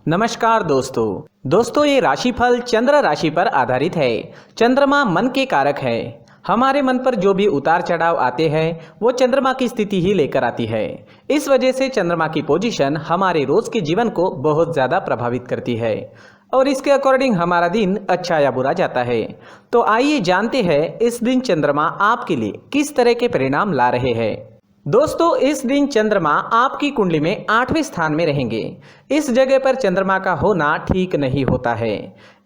नमस्कार दोस्तों ये राशिफल चंद्र राशि पर आधारित है। चंद्रमा मन के कारक है। हमारे मन पर जो भी उतार चढ़ाव आते हैं वो चंद्रमा की स्थिति ही लेकर आती है। इस वजह से चंद्रमा की पोजीशन हमारे रोज के जीवन को बहुत ज्यादा प्रभावित करती है और इसके अकॉर्डिंग हमारा दिन अच्छा या बुरा जाता है। तो आइए जानते हैं इस दिन चंद्रमा आपके लिए किस तरह के परिणाम ला रहे हैं। दोस्तों, इस दिन चंद्रमा आपकी कुंडली में 8वें स्थान में रहेंगे। इस जगह पर चंद्रमा का होना ठीक नहीं होता है।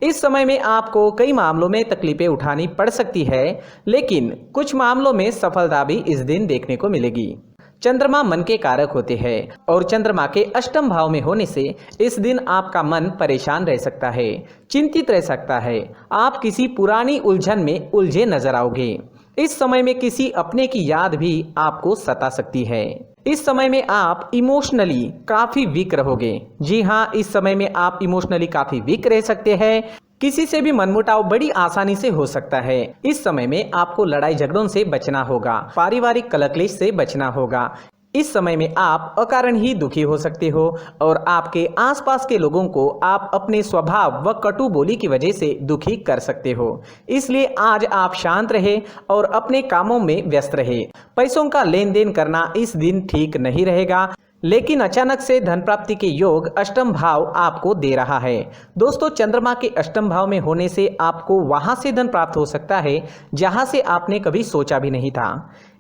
इस समय में आपको कई मामलों में तकलीफें उठानी पड़ सकती है, लेकिन कुछ मामलों में सफलता भी इस दिन देखने को मिलेगी। चंद्रमा मन के कारक होते हैं और चंद्रमा के अष्टम भाव में होने से इस दिन आपका मन परेशान रह सकता है, चिंतित रह सकता है। आप किसी पुरानी उलझन में उलझे नजर आओगे। इस समय में किसी अपने की याद भी आपको सता सकती है। इस समय में आप इमोशनली काफी वीक रहोगे। जी हाँ, इस समय में आप इमोशनली काफी वीक रह सकते हैं। किसी से भी मनमुटाव बड़ी आसानी से हो सकता है। इस समय में आपको लड़ाई झगड़ों से बचना होगा, पारिवारिक कलह से बचना होगा। इस समय में आप अकारण ही दुखी हो सकते हो और आपके आसपास के लोगों को आप अपने स्वभाव व कटु बोली की वजह से दुखी कर सकते हो। इसलिए आज आप शांत रहे और अपने कामों में व्यस्त रहे। पैसों का लेन देन करना इस दिन ठीक नहीं रहेगा, लेकिन अचानक से धन प्राप्ति के योग अष्टम भाव आपको दे रहा है। दोस्तों, चंद्रमा के अष्टम भाव में होने से आपको वहां से धन प्राप्त हो सकता है जहां से आपने कभी सोचा भी नहीं था।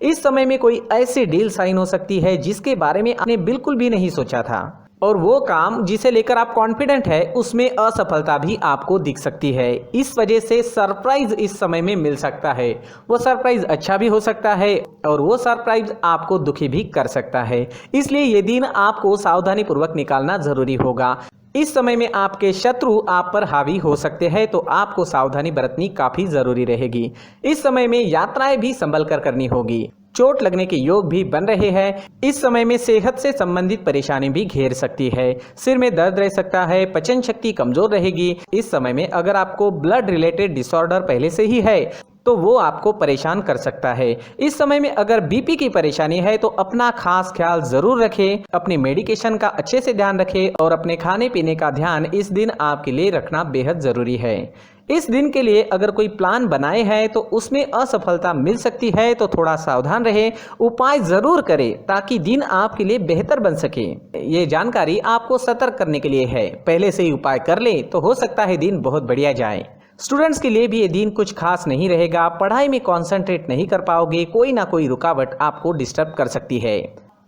इस समय में कोई ऐसी डील साइन हो सकती है जिसके बारे में आपने बिल्कुल भी नहीं सोचा था और वो काम जिसे लेकर आप कॉन्फिडेंट है उसमें असफलता भी आपको दिख सकती है। इस वजह से सरप्राइज इस समय में मिल सकता है। वो सरप्राइज अच्छा भी हो सकता है और वो सरप्राइज आपको दुखी भी कर सकता है। इसलिए ये दिन आपको सावधानी पूर्वक निकालना जरूरी होगा। इस समय में आपके शत्रु आप पर हावी हो सकते हैं, तो आपको सावधानी बरतनी काफी जरूरी रहेगी। इस समय में यात्राएं भी संभल कर करनी होगी। चोट लगने के योग भी बन रहे हैं। इस समय में सेहत से संबंधित परेशानी भी घेर सकती है। सिर में दर्द रह सकता है, पचन शक्ति कमजोर रहेगी। इस समय में अगर आपको ब्लड रिलेटेड डिसऑर्डर पहले से ही है तो वो आपको परेशान कर सकता है। इस समय में अगर बीपी की परेशानी है तो अपना खास ख्याल जरूर रखें, अपने मेडिकेशन का अच्छे से ध्यान रखें और अपने खाने पीने का ध्यान इस दिन आपके लिए रखना बेहद जरूरी है। इस दिन के लिए अगर कोई प्लान बनाए हैं तो उसमें असफलता मिल सकती है, तो थोड़ा सावधान रहे, उपाय जरूर करें ताकि दिन आपके लिए बेहतर बन सके। ये जानकारी आपको सतर्क करने के लिए है। पहले से ही उपाय कर ले तो हो सकता है दिन बहुत बढ़िया जाए। स्टूडेंट्स के लिए भी ये दिन कुछ खास नहीं रहेगा। पढ़ाई में कंसंट्रेट नहीं कर पाओगे, कोई ना कोई रुकावट आपको डिस्टर्ब कर सकती है।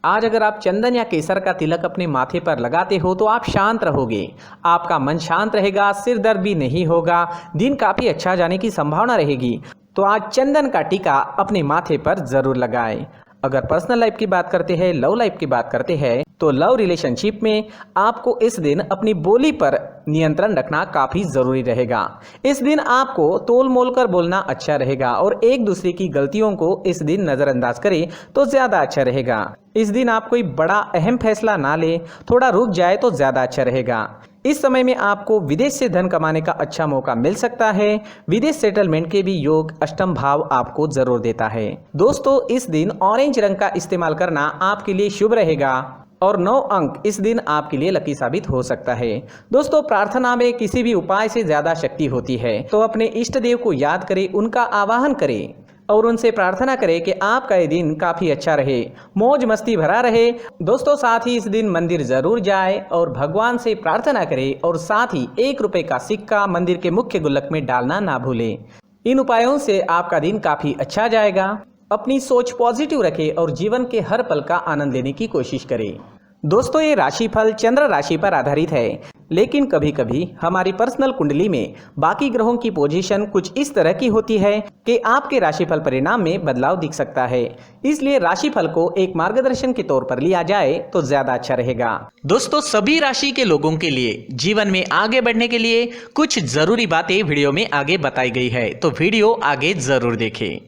आज अगर आप चंदन या केसर का तिलक अपने माथे पर लगाते हो तो आप शांत रहोगे, आपका मन शांत रहेगा, सिर दर्द भी नहीं होगा, दिन काफी अच्छा जाने की संभावना रहेगी। तो आज चंदन का टीका अपने माथे पर जरूर लगाएं। अगर पर्सनल लाइफ की बात करते हैं, लव लाइफ की बात करते हैं, तो लव रिलेशनशिप में आपको इस दिन अपनी बोली पर नियंत्रण रखना काफी जरूरी रहेगा। इस दिन आपको तोल मोल कर बोलना अच्छा रहेगा और एक दूसरे की गलतियों को इस दिन नजरअंदाज करें तो ज्यादा अच्छा रहेगा। इस दिन आप कोई बड़ा अहम फैसला ना ले, थोड़ा रुक जाए तो ज्यादा अच्छा रहेगा। इस समय में आपको विदेश से धन कमाने का अच्छा मौका मिल सकता है। विदेश सेटलमेंट के भी योग अष्टम भाव आपको जरूर देता है। दोस्तों, इस दिन ऑरेंज रंग का इस्तेमाल करना आपके लिए शुभ रहेगा और 9 अंक इस दिन आपके लिए लकी साबित हो सकता है। दोस्तों, प्रार्थना में किसी भी उपाय से ज्यादा शक्ति होती है, तो अपने इष्ट देव को याद करें, उनका आवाहन करें और उनसे प्रार्थना करें कि आपका ये दिन काफी अच्छा रहे, मौज मस्ती भरा रहे। दोस्तों, साथ ही इस दिन मंदिर जरूर जाए और भगवान से प्रार्थना करें और साथ ही 1 रुपए का सिक्का मंदिर के मुख्य गुल्लक में डालना ना भूलें। इन उपायों से आपका दिन काफी अच्छा जाएगा। अपनी सोच पॉजिटिव रखें और जीवन के हर पल का आनंद लेने की कोशिश करें। दोस्तों, ये राशिफल चंद्र राशि पर आधारित है, लेकिन कभी कभी हमारी पर्सनल कुंडली में बाकी ग्रहों की पोजीशन कुछ इस तरह की होती है कि आपके राशिफल परिणाम में बदलाव दिख सकता है। इसलिए राशिफल को एक मार्गदर्शन के तौर पर लिया जाए तो ज्यादा अच्छा रहेगा। दोस्तों, सभी राशि के लोगों के लिए जीवन में आगे बढ़ने के लिए कुछ जरूरी बातें वीडियो में आगे बताई गई है, तो वीडियो आगे जरूर देखें।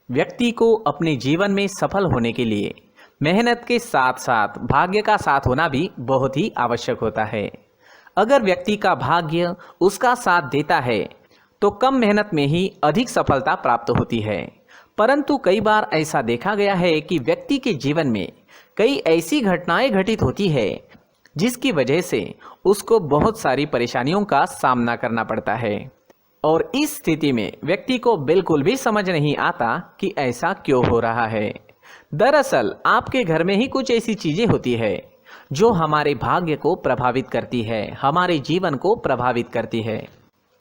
व्यक्ति को अपने जीवन में सफल होने के लिए मेहनत के साथ साथ भाग्य का साथ होना भी बहुत ही आवश्यक होता है। अगर व्यक्ति का भाग्य उसका साथ देता है तो कम मेहनत में ही अधिक सफलता प्राप्त होती है, परंतु कई बार ऐसा देखा गया है कि व्यक्ति के जीवन में कई ऐसी घटनाएं घटित होती है जिसकी वजह से उसको बहुत सारी परेशानियों का सामना करना पड़ता है। और इस स्थिति में व्यक्ति को बिल्कुल भी समझ नहीं आता कि ऐसा क्यों हो रहा है। दरअसल आपके घर में ही कुछ ऐसी चीजें होती है जो हमारे भाग्य को प्रभावित करती है, हमारे जीवन को प्रभावित करती है।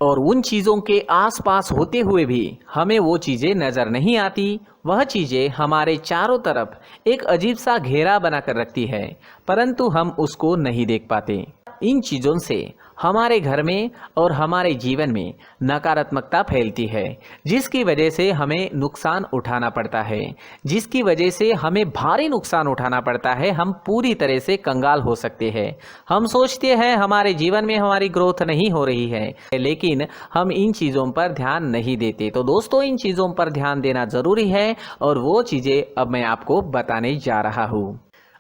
और उन चीज़ों के आसपास होते हुए भी हमें वो चीज़ें नज़र नहीं आती। वह चीज़ें हमारे चारों तरफ एक अजीब सा घेरा बनाकर रखती है, परंतु हम उसको नहीं देख पाते। इन चीज़ों से हमारे घर में और हमारे जीवन में नकारात्मकता फैलती है, जिसकी वजह से हमें नुकसान उठाना पड़ता है, जिसकी वजह से हमें भारी नुकसान उठाना पड़ता है। हम पूरी तरह से कंगाल हो सकते हैं। हम सोचते हैं हमारे जीवन में हमारी ग्रोथ नहीं हो रही है, लेकिन हम इन चीज़ों पर ध्यान नहीं देते। तो दोस्तों, इन चीज़ों पर ध्यान देना ज़रूरी है और वो चीज़ें अब मैं आपको बताने जा रहा हूँ।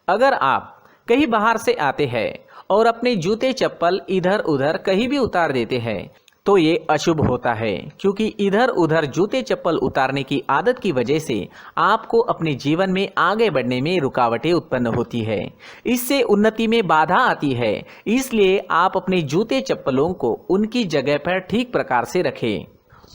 अगर आप कहीं बाहर से आते हैं और अपने जूते चप्पल इधर उधर कहीं भी उतार देते हैं तो ये अशुभ होता है, क्योंकि इधर उधर जूते चप्पल उतारने की आदत की वजह से आपको अपने जीवन में आगे बढ़ने में रुकावटें उत्पन्न होती है। इससे उन्नति में बाधा आती है। इसलिए आप अपने जूते चप्पलों को उनकी जगह पर ठीक प्रकार से रखें।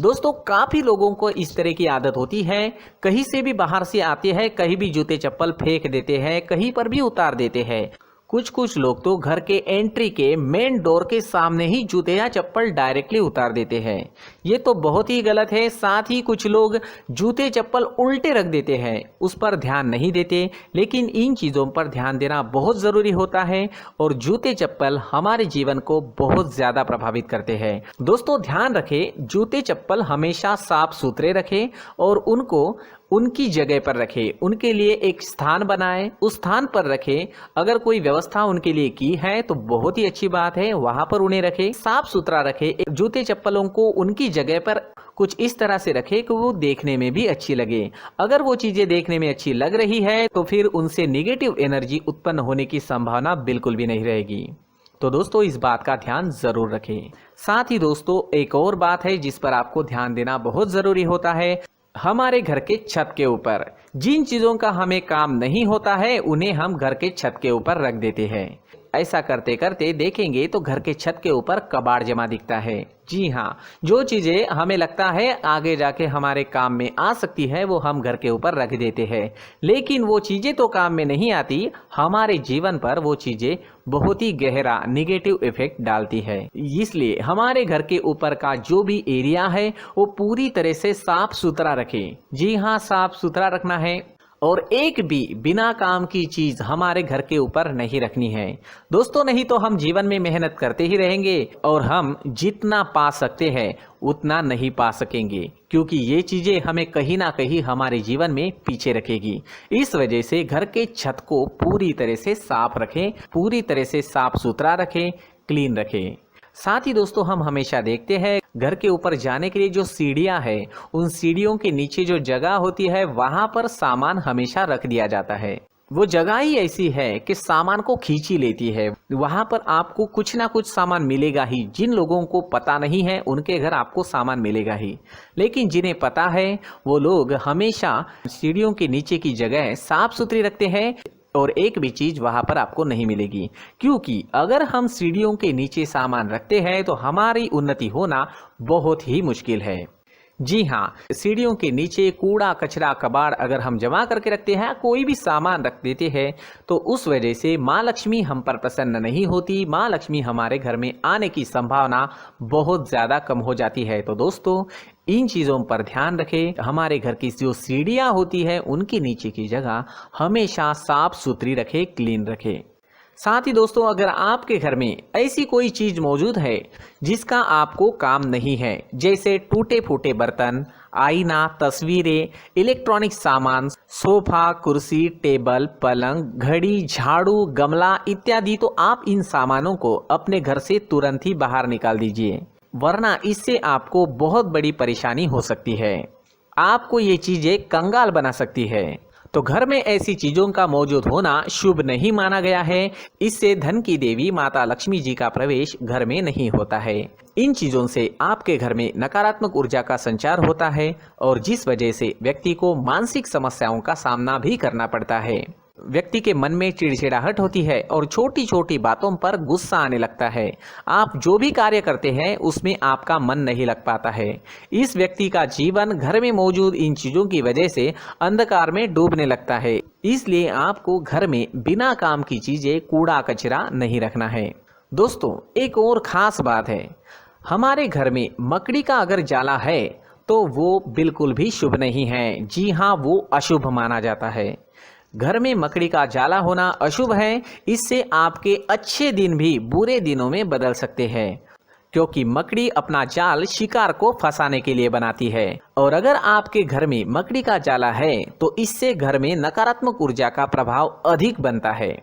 दोस्तों, काफ़ी लोगों को इस तरह की आदत होती है, कहीं से भी बाहर से आते हैं, कहीं भी जूते चप्पल फेंक देते हैं, कहीं पर भी उतार देते हैं। कुछ लोग तो घर के एंट्री के मेन डोर के सामने ही जूते या चप्पल डायरेक्टली उतार देते हैं। ये तो बहुत ही गलत है। साथ ही कुछ लोग जूते चप्पल उल्टे रख देते हैं, उस पर ध्यान नहीं देते। लेकिन इन चीज़ों पर ध्यान देना बहुत ज़रूरी होता है और जूते चप्पल हमारे जीवन को बहुत ज़्यादा प्रभावित करते हैं। दोस्तों, ध्यान रखें, जूते चप्पल हमेशा साफ सुथरे रखें और उनको उनकी जगह पर रखें। उनके लिए एक स्थान बनाएं, उस स्थान पर रखें। अगर कोई व्यवस्था उनके लिए की है तो बहुत ही अच्छी बात है, वहां पर उन्हें रखें, साफ सुथरा रखें। जूते चप्पलों को उनकी जगह पर कुछ इस तरह से रखें कि वो देखने में भी अच्छी लगे। अगर वो चीजें देखने में अच्छी लग रही है तो फिर उनसे निगेटिव एनर्जी उत्पन्न होने की संभावना बिल्कुल भी नहीं रहेगी। तो दोस्तों, इस बात का ध्यान जरूर रखें। साथ ही दोस्तों, एक और बात है जिस पर आपको ध्यान देना बहुत जरूरी होता है। हमारे घर के छत के ऊपर जिन चीज़ों का हमें काम नहीं होता है उन्हें हम घर के छत के ऊपर रख देते हैं। ऐसा करते करते देखेंगे तो घर के छत के ऊपर कबाड़ जमा दिखता है। जी हाँ, जो चीज़ें हमें लगता है आगे जाके हमारे काम में आ सकती है वो हम घर के ऊपर रख देते हैं, लेकिन वो चीज़ें तो काम में नहीं आती। हमारे जीवन पर वो चीज़ें बहुत ही गहरा निगेटिव इफेक्ट डालती है। इसलिए हमारे घर के ऊपर का जो भी एरिया है वो पूरी तरह से साफ सुथरा रखें। जी हाँ, साफ सुथरा रखना है और एक भी बिना काम की चीज हमारे घर के ऊपर नहीं रखनी है। दोस्तों, नहीं तो हम जीवन में मेहनत करते ही रहेंगे और हम जितना पा सकते हैं उतना नहीं पा सकेंगे, क्योंकि ये चीजें हमें कहीं ना कहीं हमारे जीवन में पीछे रखेगी। इस वजह से घर के छत को पूरी तरह से साफ रखें, पूरी तरह से साफ सुथरा रखें, क्लीन रखें। साथ ही दोस्तों, हम हमेशा देखते हैं घर के ऊपर जाने के लिए जो सीढ़ियां है, उन सीढ़ियों के नीचे जो जगह होती है वहां पर सामान हमेशा रख दिया जाता है। वो जगह ही ऐसी है कि सामान को खींच ही लेती है। वहां पर आपको कुछ ना कुछ सामान मिलेगा ही। जिन लोगों को पता नहीं है उनके घर आपको सामान मिलेगा ही, लेकिन जिन्हें पता है वो लोग हमेशा सीढ़ियों के नीचे की जगह साफ सुथरी रखते हैं और एक भी चीज वहां पर आपको नहीं मिलेगी। क्योंकि अगर हम सीढ़ियों के नीचे सामान रखते हैं तो हमारी उन्नति होना बहुत ही मुश्किल है। जी हाँ, सीढ़ियों के नीचे कूड़ा कचरा कबाड़ अगर हम जमा करके रखते हैं, कोई भी सामान रख देते हैं, तो उस वजह से माँ लक्ष्मी हम पर प्रसन्न नहीं होती। माँ लक्ष्मी हमारे घर में आने की संभावना बहुत ज़्यादा कम हो जाती है। तो दोस्तों, इन चीज़ों पर ध्यान रखें। हमारे घर की जो सीढ़ियाँ होती है उनकी नीचे की जगह हमेशा साफ सुथरी रखें, क्लीन रखें। साथ ही दोस्तों, अगर आपके घर में ऐसी कोई चीज मौजूद है जिसका आपको काम नहीं है, जैसे टूटे फूटे बर्तन, आईना, तस्वीरें, इलेक्ट्रॉनिक सामान, सोफा, कुर्सी, टेबल, पलंग, घड़ी, झाड़ू, गमला इत्यादि, तो आप इन सामानों को अपने घर से तुरंत ही बाहर निकाल दीजिए, वरना इससे आपको बहुत बड़ी परेशानी हो सकती है। आपको ये चीजें कंगाल बना सकती है। तो घर में ऐसी चीजों का मौजूद होना शुभ नहीं माना गया है। इससे धन की देवी माता लक्ष्मी जी का प्रवेश घर में नहीं होता है। इन चीजों से आपके घर में नकारात्मक ऊर्जा का संचार होता है और जिस वजह से व्यक्ति को मानसिक समस्याओं का सामना भी करना पड़ता है। व्यक्ति के मन में चिड़चिड़ाहट होती है और छोटी छोटी बातों पर गुस्सा आने लगता है। आप जो भी कार्य करते हैं उसमें आपका मन नहीं लग पाता है। इस व्यक्ति का जीवन घर में मौजूद इन चीज़ों की वजह से अंधकार में डूबने लगता है। इसलिए आपको घर में बिना काम की चीज़ें, कूड़ा कचरा नहीं रखना है। दोस्तों, एक और ख़ास बात है, हमारे घर में मकड़ी का अगर जाला है तो वो बिल्कुल भी शुभ नहीं है। जी हाँ, वो अशुभ माना जाता है। घर में मकड़ी का जाला होना अशुभ है। इससे आपके अच्छे दिन भी बुरे दिनों में बदल सकते हैं, क्योंकि मकड़ी अपना जाल शिकार को फंसाने के लिए बनाती है। और अगर आपके घर में मकड़ी का जाला है तो इससे घर में नकारात्मक ऊर्जा का प्रभाव अधिक बनता है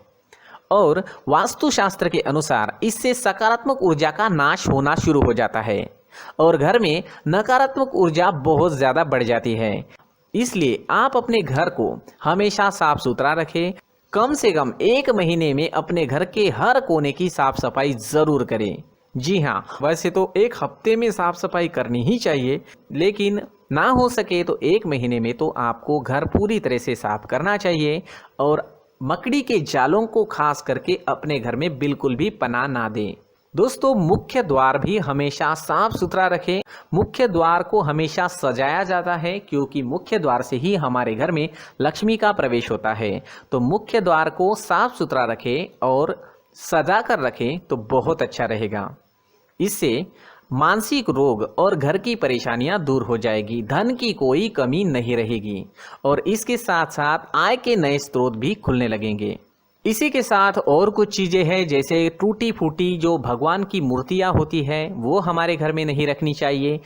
और वास्तुशास्त्र के अनुसार इससे सकारात्मक ऊर्जा का नाश होना शुरू हो जाता है और घर में नकारात्मक ऊर्जा बहुत ज़्यादा बढ़ जाती है। इसलिए आप अपने घर को हमेशा साफ सुथरा रखें। कम से कम 1 महीने में अपने घर के हर कोने की साफ सफाई ज़रूर करें। जी हाँ, वैसे तो 1 हफ्ते में साफ सफाई करनी ही चाहिए, लेकिन ना हो सके तो 1 महीने में तो आपको घर पूरी तरह से साफ करना चाहिए और मकड़ी के जालों को खास करके अपने घर में बिल्कुल भी पनाह ना दें। दोस्तों, मुख्य द्वार भी हमेशा साफ सुथरा रखें। मुख्य द्वार को हमेशा सजाया जाता है, क्योंकि मुख्य द्वार से ही हमारे घर में लक्ष्मी का प्रवेश होता है। तो मुख्य द्वार को साफ सुथरा रखें और सजा कर रखें तो बहुत अच्छा रहेगा। इससे मानसिक रोग और घर की परेशानियां दूर हो जाएगी, धन की कोई कमी नहीं रहेगी और इसके साथ साथ आय के नए स्रोत भी खुलने लगेंगे। इसी के साथ और कुछ चीज़ें हैं, जैसे टूटी फूटी जो भगवान की मूर्तियां होती है वो हमारे घर में नहीं रखनी चाहिए।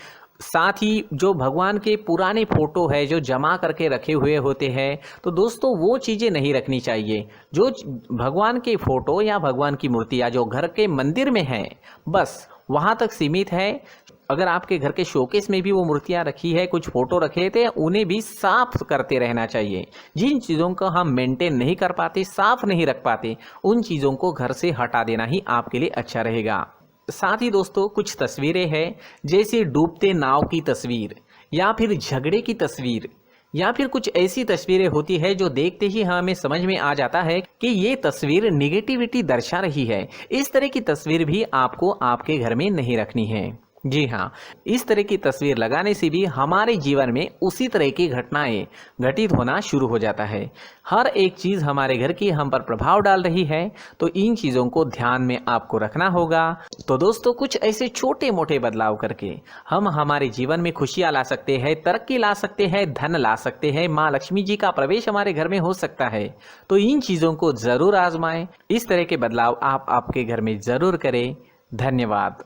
साथ ही जो भगवान के पुराने फोटो है जो जमा करके रखे हुए होते हैं, तो दोस्तों वो चीज़ें नहीं रखनी चाहिए। जो भगवान के फोटो या भगवान की मूर्तियां जो घर के मंदिर में हैं, बस वहाँ तक सीमित है। अगर आपके घर के शोकेस में भी वो मूर्तियां रखी है, कुछ फोटो रखे थे, उन्हें भी साफ करते रहना चाहिए। जिन चीज़ों को हम मेंटेन नहीं कर पाते, साफ नहीं रख पाते, उन चीज़ों को घर से हटा देना ही आपके लिए अच्छा रहेगा। साथ ही दोस्तों, कुछ तस्वीरें हैं, जैसे डूबते नाव की तस्वीर या फिर झगड़े की तस्वीर या फिर कुछ ऐसी तस्वीरें होती है जो देखते ही हमें समझ में आ जाता है कि ये तस्वीर निगेटिविटी दर्शा रही है। इस तरह की तस्वीर भी आपको आपके घर में नहीं रखनी है। जी हाँ, इस तरह की तस्वीर लगाने से भी हमारे जीवन में उसी तरह की घटनाएं घटित होना शुरू हो जाता है। हर एक चीज़ हमारे घर की हम पर प्रभाव डाल रही है, तो इन चीज़ों को ध्यान में आपको रखना होगा। तो दोस्तों, कुछ ऐसे छोटे मोटे बदलाव करके हम हमारे जीवन में खुशियाँ ला सकते हैं, तरक्की ला सकते हैं, धन ला सकते हैं, माँ लक्ष्मी जी का प्रवेश हमारे घर में हो सकता है। तो इन चीज़ों को ज़रूर आजमाएं। इस तरह के बदलाव आप आपके घर में ज़रूर करें। धन्यवाद।